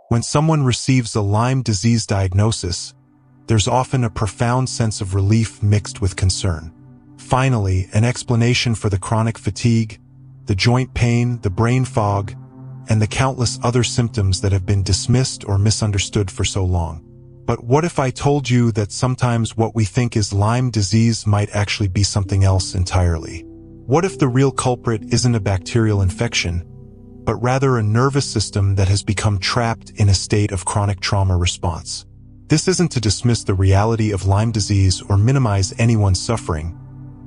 When someone receives a Lyme disease diagnosis, there's often a profound sense of relief mixed with concern. Finally, an explanation for the chronic fatigue, the joint pain, the brain fog, and the countless other symptoms that have been dismissed or misunderstood for so long. But what if I told you that sometimes what we think is Lyme disease might actually be something else entirely? What if the real culprit isn't a bacterial infection, but rather a nervous system that has become trapped in a state of chronic trauma response? This isn't to dismiss the reality of Lyme disease or minimize anyone's suffering,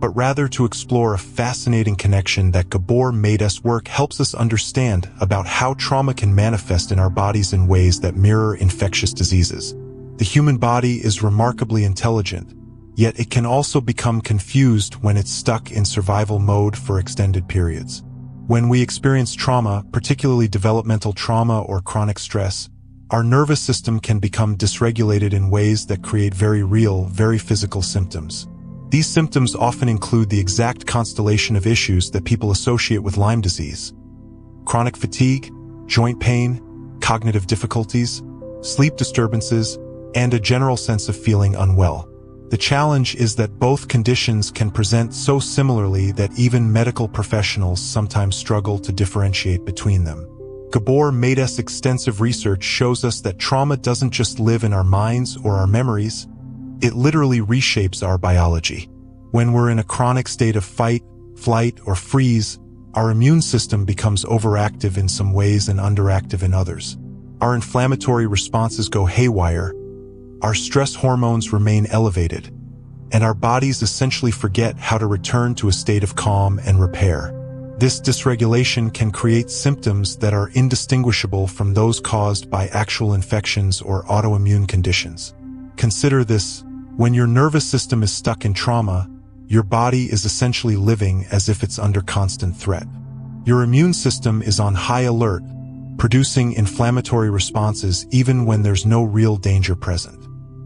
but rather to explore a fascinating connection that Gabor Maté's work helps us understand about how trauma can manifest in our bodies in ways that mirror infectious diseases. The human body is remarkably intelligent, yet it can also become confused when it's stuck in survival mode for extended periods. When we experience trauma, particularly developmental trauma or chronic stress, our nervous system can become dysregulated in ways that create very real, very physical symptoms. These symptoms often include the exact constellation of issues that people associate with Lyme disease: chronic fatigue, joint pain, cognitive difficulties, sleep disturbances, and a general sense of feeling unwell. The challenge is that both conditions can present so similarly that even medical professionals sometimes struggle to differentiate between them. Gabor Maté's extensive research shows us that trauma doesn't just live in our minds or our memories, it literally reshapes our biology. When we're in a chronic state of fight, flight, or freeze, our immune system becomes overactive in some ways and underactive in others. Our inflammatory responses go haywire, our stress hormones remain elevated, and our bodies essentially forget how to return to a state of calm and repair. This dysregulation can create symptoms that are indistinguishable from those caused by actual infections or autoimmune conditions. Consider this: when your nervous system is stuck in trauma, your body is essentially living as if it's under constant threat. Your immune system is on high alert, producing inflammatory responses even when there's no real danger present.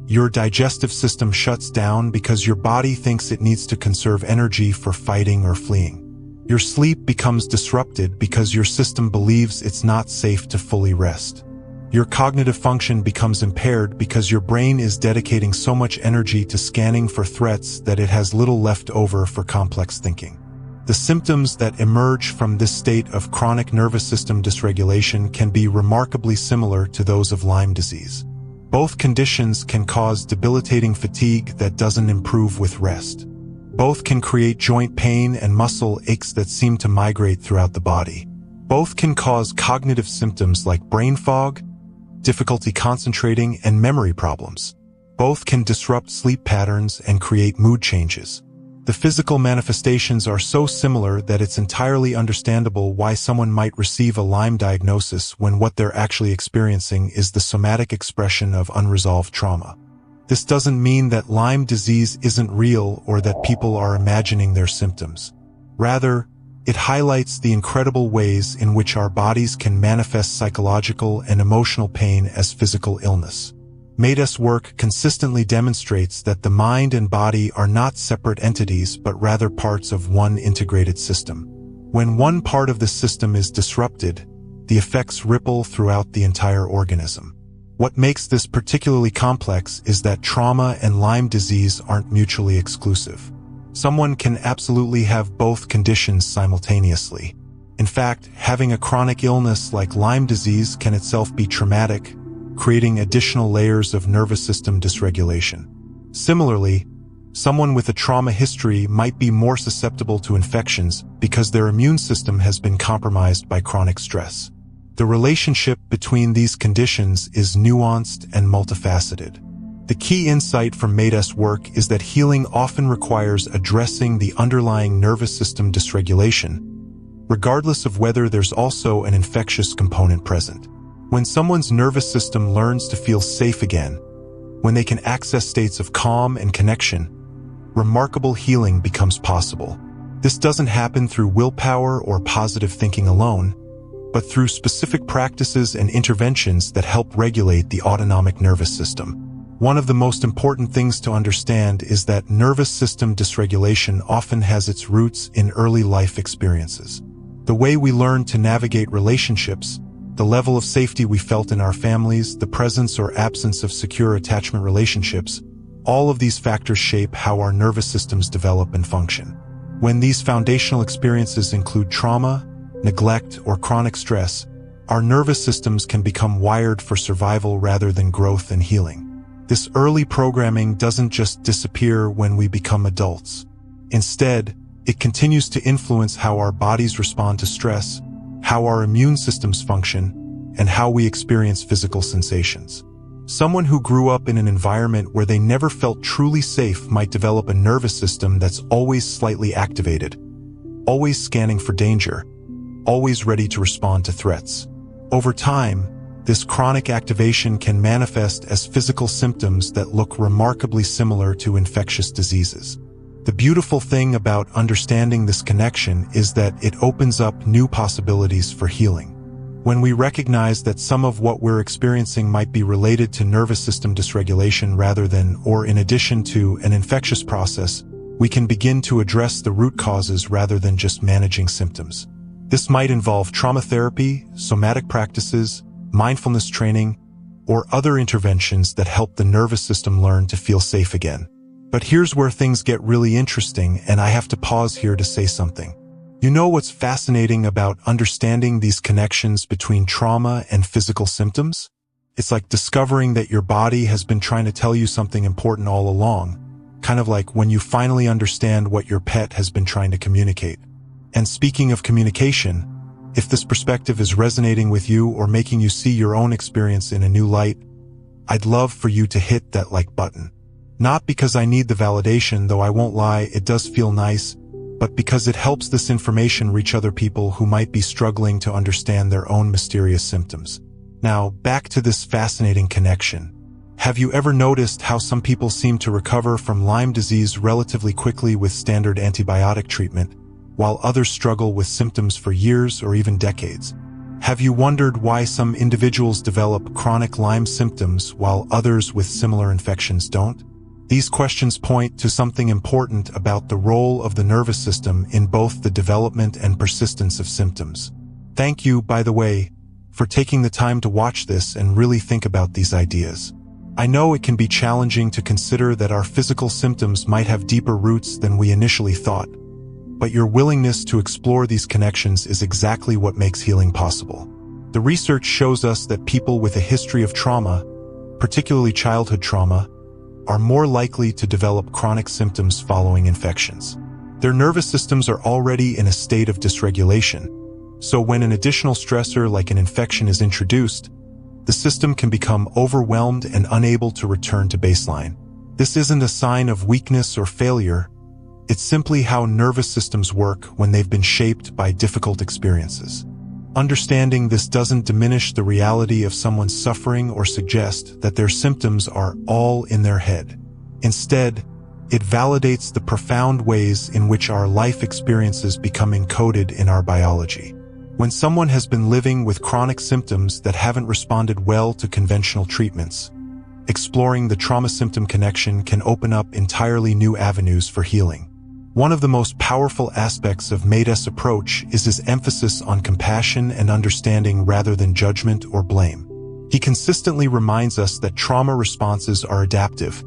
Your digestive system shuts down because your body thinks it needs to conserve energy for fighting or fleeing. Your sleep becomes disrupted because your system believes it's not safe to fully rest. Your cognitive function becomes impaired because your brain is dedicating so much energy to scanning for threats that it has little left over for complex thinking. The symptoms that emerge from this state of chronic nervous system dysregulation can be remarkably similar to those of Lyme disease. Both conditions can cause debilitating fatigue that doesn't improve with rest. Both can create joint pain and muscle aches that seem to migrate throughout the body. Both can cause cognitive symptoms like brain fog, difficulty concentrating, and memory problems. Both can disrupt sleep patterns and create mood changes. The physical manifestations are so similar that it's entirely understandable why someone might receive a Lyme diagnosis when what they're actually experiencing is the somatic expression of unresolved trauma. This doesn't mean that Lyme disease isn't real or that people are imagining their symptoms. Rather, it highlights the incredible ways in which our bodies can manifest psychological and emotional pain as physical illness. Maté's work consistently demonstrates that the mind and body are not separate entities but rather parts of one integrated system. When one part of the system is disrupted, the effects ripple throughout the entire organism. What makes this particularly complex is that trauma and Lyme disease aren't mutually exclusive. Someone can absolutely have both conditions simultaneously. In fact, having a chronic illness like Lyme disease can itself be traumatic, creating additional layers of nervous system dysregulation. Similarly, someone with a trauma history might be more susceptible to infections because their immune system has been compromised by chronic stress. The relationship between these conditions is nuanced and multifaceted. The key insight from Maté's work is that healing often requires addressing the underlying nervous system dysregulation, regardless of whether there's also an infectious component present. When someone's nervous system learns to feel safe again, when they can access states of calm and connection, remarkable healing becomes possible. This doesn't happen through willpower or positive thinking alone, but through specific practices and interventions that help regulate the autonomic nervous system. One of the most important things to understand is that nervous system dysregulation often has its roots in early life experiences. The way we learn to navigate relationships, the level of safety we felt in our families, the presence or absence of secure attachment relationships, all of these factors shape how our nervous systems develop and function. When these foundational experiences include trauma, neglect, or chronic stress, our nervous systems can become wired for survival rather than growth and healing. This early programming doesn't just disappear when we become adults. Instead, it continues to influence how our bodies respond to stress, how our immune systems function, and how we experience physical sensations. Someone who grew up in an environment where they never felt truly safe might develop a nervous system that's always slightly activated, always scanning for danger, always ready to respond to threats. Over time, this chronic activation can manifest as physical symptoms that look remarkably similar to infectious diseases. The beautiful thing about understanding this connection is that it opens up new possibilities for healing. When we recognize that some of what we're experiencing might be related to nervous system dysregulation rather than, or in addition to, an infectious process, we can begin to address the root causes rather than just managing symptoms. This might involve trauma therapy, somatic practices, mindfulness training, or other interventions that help the nervous system learn to feel safe again. But here's where things get really interesting, and I have to pause here to say something. You know what's fascinating about understanding these connections between trauma and physical symptoms? It's like discovering that your body has been trying to tell you something important all along, kind of like when you finally understand what your pet has been trying to communicate. And speaking of communication, if this perspective is resonating with you or making you see your own experience in a new light, I'd love for you to hit that like button. Not because I need the validation, though I won't lie, it does feel nice, but because it helps this information reach other people who might be struggling to understand their own mysterious symptoms. Now, back to this fascinating connection. Have you ever noticed how some people seem to recover from Lyme disease relatively quickly with standard antibiotic treatment, while others struggle with symptoms for years or even decades? Have you wondered why some individuals develop chronic Lyme symptoms while others with similar infections don't? These questions point to something important about the role of the nervous system in both the development and persistence of symptoms. Thank you, by the way, for taking the time to watch this and really think about these ideas. I know it can be challenging to consider that our physical symptoms might have deeper roots than we initially thought, but your willingness to explore these connections is exactly what makes healing possible. The research shows us that people with a history of trauma, particularly childhood trauma, are more likely to develop chronic symptoms following infections. Their nervous systems are already in a state of dysregulation, so when an additional stressor like an infection is introduced, the system can become overwhelmed and unable to return to baseline. This isn't a sign of weakness or failure. It's simply how nervous systems work when they've been shaped by difficult experiences. Understanding this doesn't diminish the reality of someone's suffering or suggest that their symptoms are all in their head. Instead, it validates the profound ways in which our life experiences become encoded in our biology. When someone has been living with chronic symptoms that haven't responded well to conventional treatments, exploring the trauma-symptom connection can open up entirely new avenues for healing. One of the most powerful aspects of Maté's approach is his emphasis on compassion and understanding rather than judgment or blame. He consistently reminds us that trauma responses are adaptive.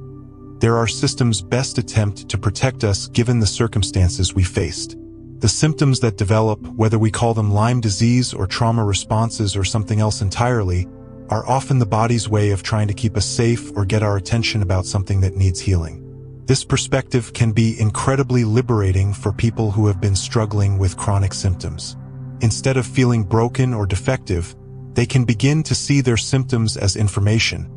They're our system's best attempt to protect us given the circumstances we faced. The symptoms that develop, whether we call them Lyme disease or trauma responses or something else entirely, are often the body's way of trying to keep us safe or get our attention about something that needs healing. This perspective can be incredibly liberating for people who have been struggling with chronic symptoms. Instead of feeling broken or defective, they can begin to see their symptoms as information,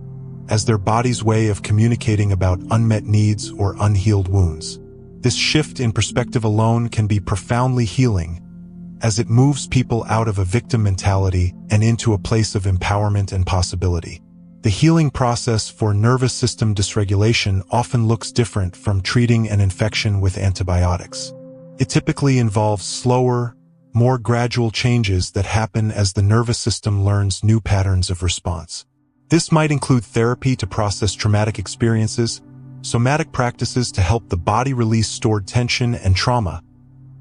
as their body's way of communicating about unmet needs or unhealed wounds. This shift in perspective alone can be profoundly healing, as it moves people out of a victim mentality and into a place of empowerment and possibility. The healing process for nervous system dysregulation often looks different from treating an infection with antibiotics. It typically involves slower, more gradual changes that happen as the nervous system learns new patterns of response. This might include therapy to process traumatic experiences, somatic practices to help the body release stored tension and trauma,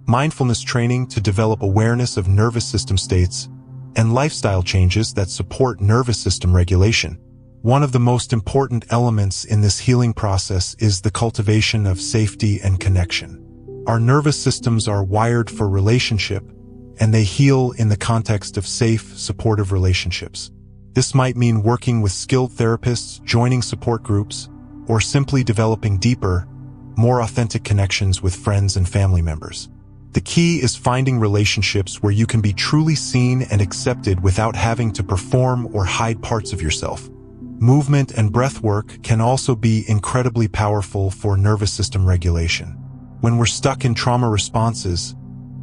mindfulness training to develop awareness of nervous system states, and lifestyle changes that support nervous system regulation. One of the most important elements in this healing process is the cultivation of safety and connection. Our nervous systems are wired for relationship, and they heal in the context of safe, supportive relationships. This might mean working with skilled therapists, joining support groups, or simply developing deeper, more authentic connections with friends and family members. The key is finding relationships where you can be truly seen and accepted without having to perform or hide parts of yourself. Movement and breath work can also be incredibly powerful for nervous system regulation. When we're stuck in trauma responses,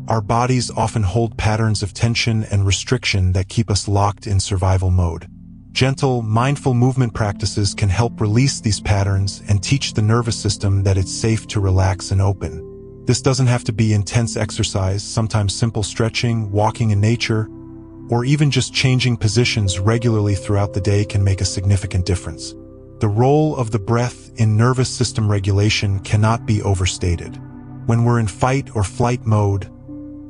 our bodies often hold patterns of tension and restriction that keep us locked in survival mode. Gentle, mindful movement practices can help release these patterns and teach the nervous system that it's safe to relax and open. This doesn't have to be intense exercise. Sometimes simple stretching, walking in nature, or even just changing positions regularly throughout the day can make a significant difference. The role of the breath in nervous system regulation cannot be overstated. When we're in fight or flight mode,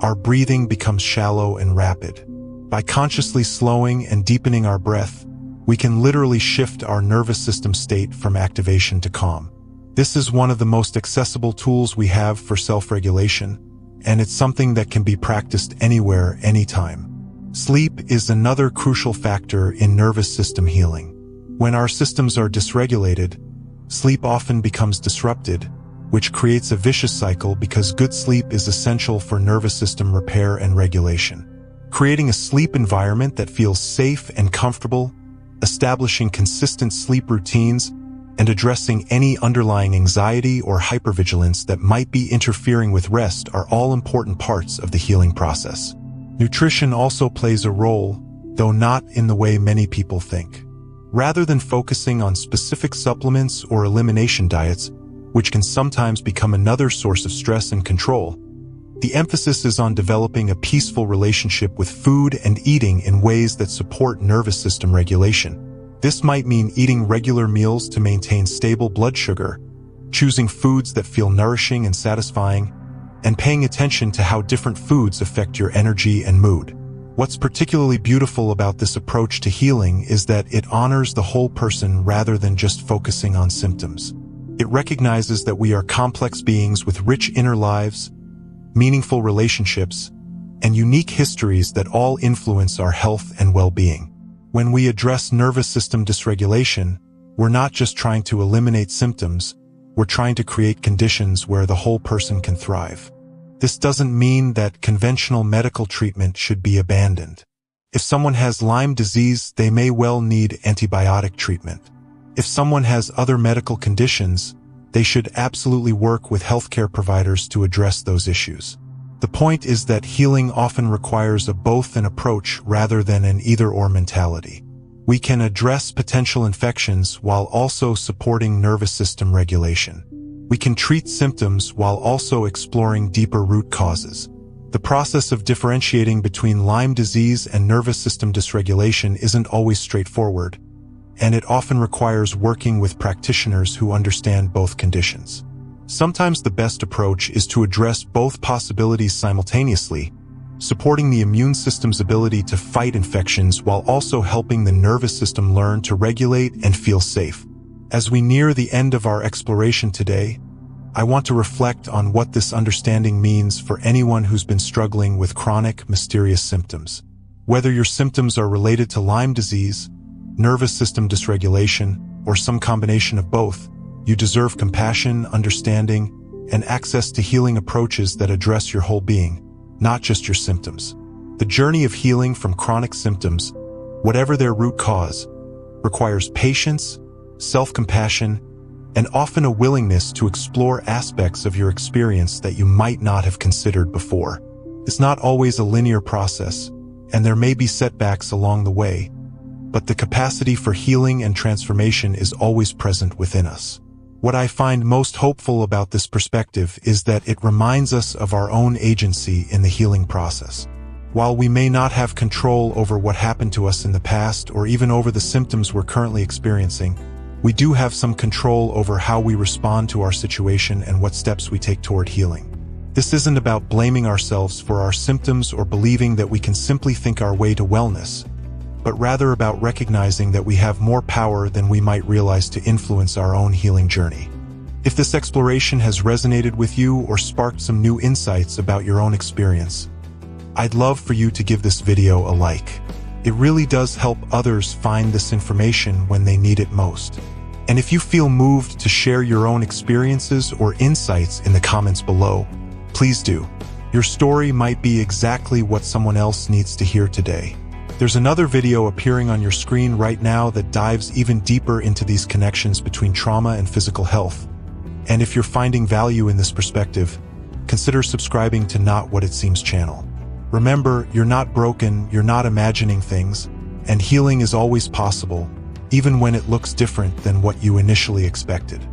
our breathing becomes shallow and rapid. By consciously slowing and deepening our breath, we can literally shift our nervous system state from activation to calm. This is one of the most accessible tools we have for self-regulation, and it's something that can be practiced anywhere, anytime. Sleep is another crucial factor in nervous system healing. When our systems are dysregulated, sleep often becomes disrupted, which creates a vicious cycle because good sleep is essential for nervous system repair and regulation. Creating a sleep environment that feels safe and comfortable, establishing consistent sleep routines, and addressing any underlying anxiety or hypervigilance that might be interfering with rest are all important parts of the healing process. Nutrition also plays a role, though not in the way many people think. Rather than focusing on specific supplements or elimination diets, which can sometimes become another source of stress and control, the emphasis is on developing a peaceful relationship with food and eating in ways that support nervous system regulation. This might mean eating regular meals to maintain stable blood sugar, choosing foods that feel nourishing and satisfying, and paying attention to how different foods affect your energy and mood. What's particularly beautiful about this approach to healing is that it honors the whole person rather than just focusing on symptoms. It recognizes that we are complex beings with rich inner lives, meaningful relationships, and unique histories that all influence our health and well-being. When we address nervous system dysregulation, we're not just trying to eliminate symptoms, we're trying to create conditions where the whole person can thrive. This doesn't mean that conventional medical treatment should be abandoned. If someone has Lyme disease, they may well need antibiotic treatment. If someone has other medical conditions, they should absolutely work with healthcare providers to address those issues. The point is that healing often requires a both-and approach rather than an either-or mentality. We can address potential infections while also supporting nervous system regulation. We can treat symptoms while also exploring deeper root causes. The process of differentiating between Lyme disease and nervous system dysregulation isn't always straightforward, and it often requires working with practitioners who understand both conditions. Sometimes the best approach is to address both possibilities simultaneously, supporting the immune system's ability to fight infections while also helping the nervous system learn to regulate and feel safe. As we near the end of our exploration today, I want to reflect on what this understanding means for anyone who's been struggling with chronic, mysterious symptoms. Whether your symptoms are related to Lyme disease, nervous system dysregulation, or some combination of both, you deserve compassion, understanding, and access to healing approaches that address your whole being, not just your symptoms. The journey of healing from chronic symptoms, whatever their root cause, requires patience, self-compassion, and often a willingness to explore aspects of your experience that you might not have considered before. It's not always a linear process, and there may be setbacks along the way, but the capacity for healing and transformation is always present within us. What I find most hopeful about this perspective is that it reminds us of our own agency in the healing process. While we may not have control over what happened to us in the past or even over the symptoms we're currently experiencing, we do have some control over how we respond to our situation and what steps we take toward healing. This isn't about blaming ourselves for our symptoms or believing that we can simply think our way to wellness, but rather about recognizing that we have more power than we might realize to influence our own healing journey. If this exploration has resonated with you or sparked some new insights about your own experience, I'd love for you to give this video a like. It really does help others find this information when they need it most. And if you feel moved to share your own experiences or insights in the comments below, please do. Your story might be exactly what someone else needs to hear today. There's another video appearing on your screen right now that dives even deeper into these connections between trauma and physical health. And if you're finding value in this perspective, consider subscribing to Not What It Seems channel. Remember, you're not broken, you're not imagining things, and healing is always possible, even when it looks different than what you initially expected.